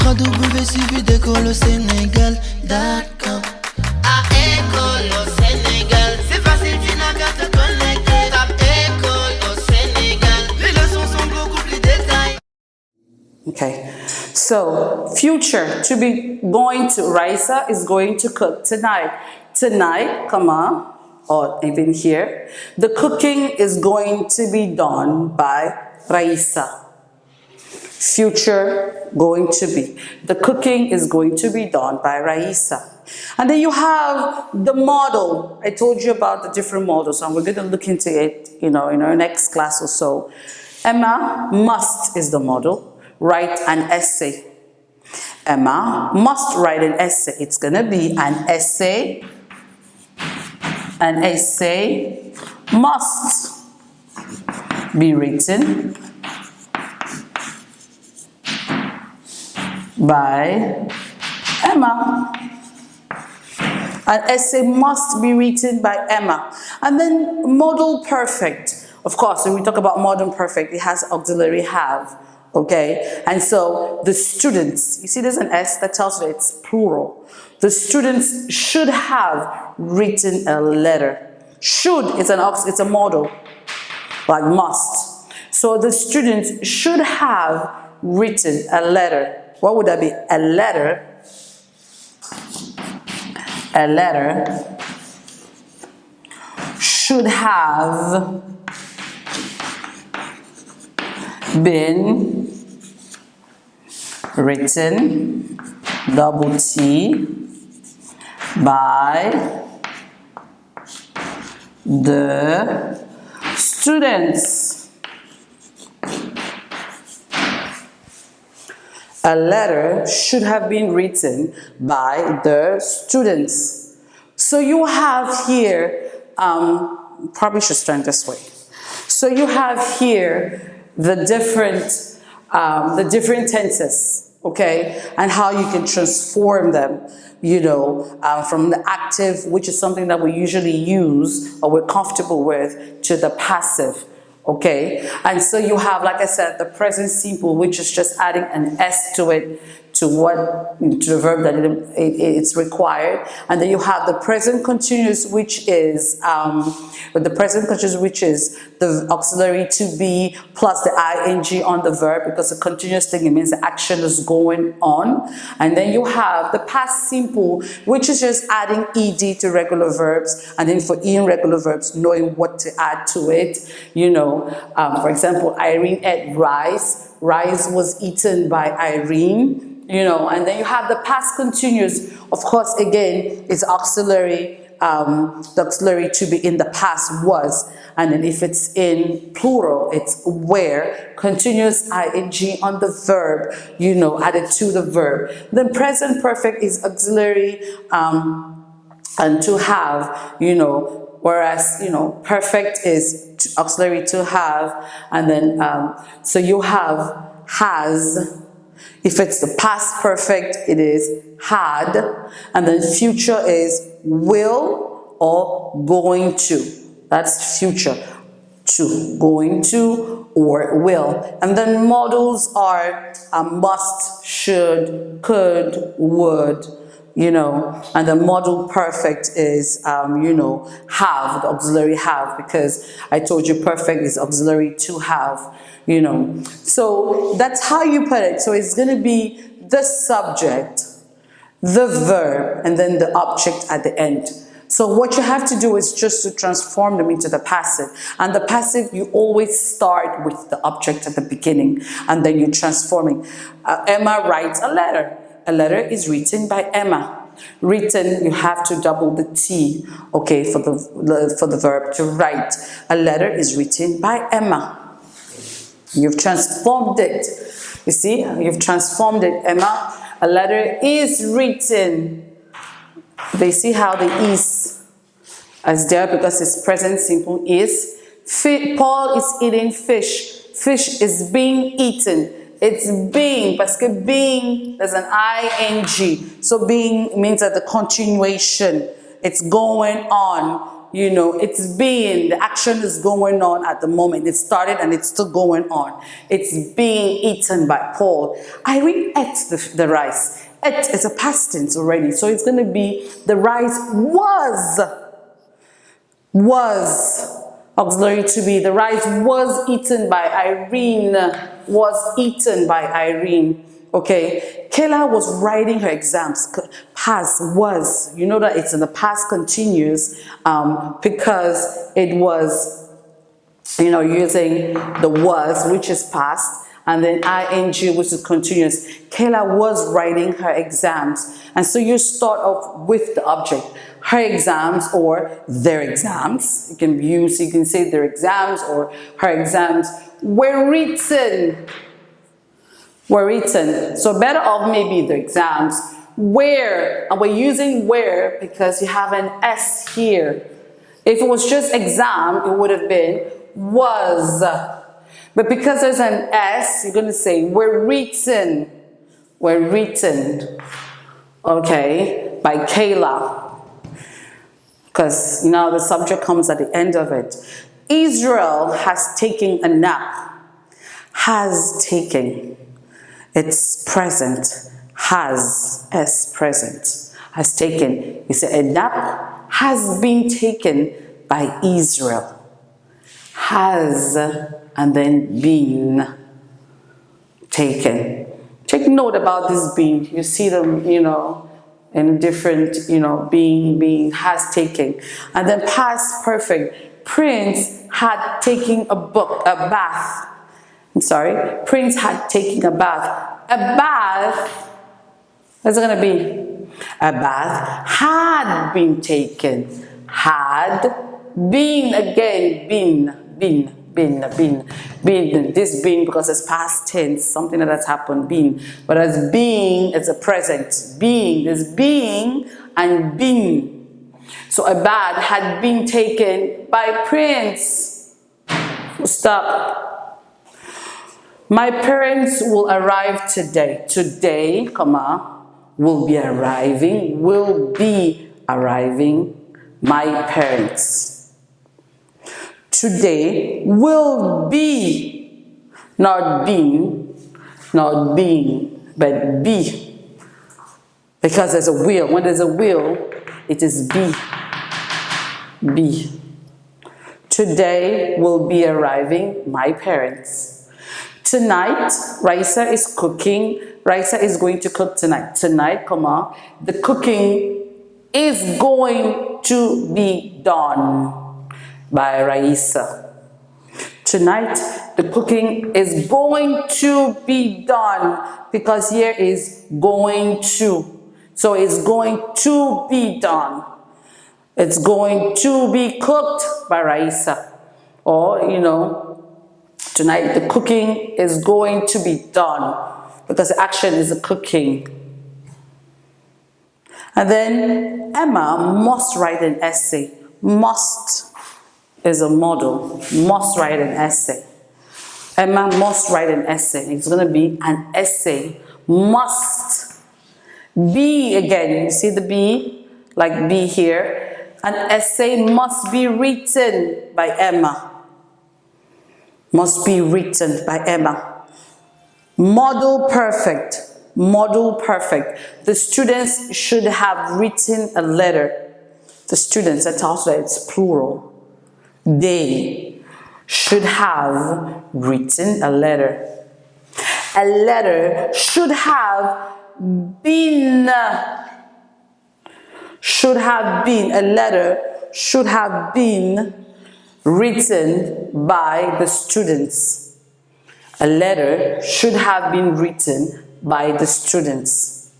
www.suividecolosénégal.com. À École au Sénégal, c'est facile, tu n'as qu'à te connecter. Tape École au Sénégal, les leçons sont beaucoup plus détaillées. Okay, so future to be going to Raisa is going to cook tonight. Tonight, come on, or even here, the cooking is going to be done by Raisa. Future going to be. The cooking is going to be done by Raisa. And then you have the model. I told you about the different models, and we're going to look into it, in our next class or so. Emma must is the model. Write an essay. Emma must write an essay. It's going to be an essay. An essay must be written by Emma. An essay must be written by Emma. And then model perfect. Of course, when we talk about modern perfect, it has auxiliary have. Okay, and so the students, you see there's an S that tells you it's plural. The students should have written a letter. Should, it's a model, like must. So the students should have written a letter. What would that be? A letter. A letter should have been written, double T, by the students. A letter should have been written by the students. So you have here, probably should stand this way. So you have here the different tenses, okay, and how you can transform them, from the active, which is something that we usually use or we're comfortable with, to the passive, okay. And so you have, like I said, the present simple, which is just adding an S to it, to the verb that it's required. And then you have the present continuous, which is the auxiliary to be plus the ing on the verb, because the continuous thing, it means the action is going on. And then you have the past simple, which is just adding ed to regular verbs, and then for irregular verbs, knowing what to add to it. For example, Irene ate rice. Rice was eaten by Irene. And then you have the past continuous. Of course, again, it's auxiliary. The auxiliary to be in the past was, and then if it's in plural, it's where. Continuous ing on the verb, added to the verb. Then present perfect is auxiliary and to have, whereas, perfect is auxiliary to have, and then, so you have has. If it's the past perfect, it is had, and then future is will or going to. That's future, to, going to, or will. And then modals are must, should, could, would, and the modal perfect is, have, the auxiliary have, because I told you perfect is auxiliary to have, So that's how you put it. So it's going to be the subject, the verb, and then the object at the end. So what you have to do is just to transform them into the passive. And the passive, you always start with the object at the beginning, and then you're transforming. Emma writes a letter. A letter is written by Emma. Written, you have to double the T, okay, for the verb to write. A letter is written by Emma. You've transformed it. You see, you've transformed it, Emma. A letter is written. They see how the is as there, because it's present simple is. Paul is eating fish. Fish is being eaten. It's being, parce que being, there's an ing. So being means that the continuation, it's going on, You know, it's being, the action is going on at the moment. It started and it's still going on. It's being eaten by Paul. Irene ate the rice. Ate is a past tense already. So it's going to be the rice was auxiliary to be. The rice was eaten by Irene. Was eaten by Irene. Okay, Kayla was writing her exams. Past was, you know that it's in the past continuous because it was, you know, using the was, which is past, and then ing, which is continuous. Kayla was writing her exams. And so you start off with the object. Her exams or their exams. You can say their exams or her exams were written. Were written. So better off maybe the exams. Where, and we're using where because you have an S here. If it was just exam, it would have been was. But because there's an S, you're going to say were written. Were written. Okay, by Kayla. Because now the subject comes at the end of it. Israel has taken a nap. Has taken. It's present. Has present. Has taken. You say a nap has been taken by Israel. Has and then been taken. Take note about this being. You see them, you know, in different, you know, being, has taken. And then past perfect. Prince had taken a bath. I'm sorry. Prince had taken a bath. A bath, what's it going to be? A bath had been taken. Had been again, been. This being because it's past tense, something that has happened, been. But as being, it's a present. Being, there's being and been. So a bath had been taken by Prince. Stop. My parents will arrive today. Today, comma, will be arriving my parents. Today will be, not being, but be. Because there's a will. When there's a will, it is be. Be. Today will be arriving my parents. Tonight, Raisa is cooking. Raisa is going to cook tonight. Tonight, comma, the cooking is going to be done by Raisa. Tonight, the cooking is going to be done because here is going to. So it's going to be done. It's going to be cooked by Raisa. Or, you know, tonight the cooking is going to be done because the action is the cooking. And then Emma must write an essay. Must is a model. Must write an essay. Emma must write an essay. It's going to be an essay. Must. Be again. You see the be? Like be here. An essay must be written by Emma. Must be written by Emma. Model perfect. Model perfect. The students should have written a letter. The students, that's also it's plural. They should have written a letter. A letter should have been. Should have been. A letter should have been written by the students. A letter should have been written by the students.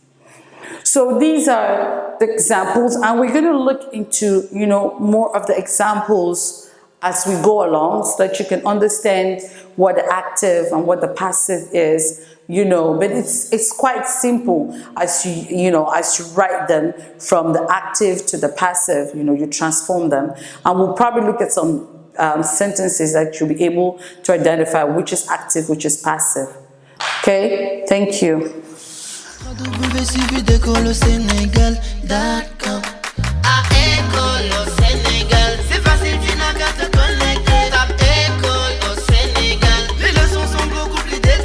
So these are the examples, and we're going to look into, you know, more of the examples as we go along so that you can understand what the active and what the passive is, you know, but it's quite simple as you write them from the active to the passive, you know, you transform them, and we'll probably look at some sentences that you'll be able to identify which is active, which is passive. Okay, thank you. www.suividecolosenegal.com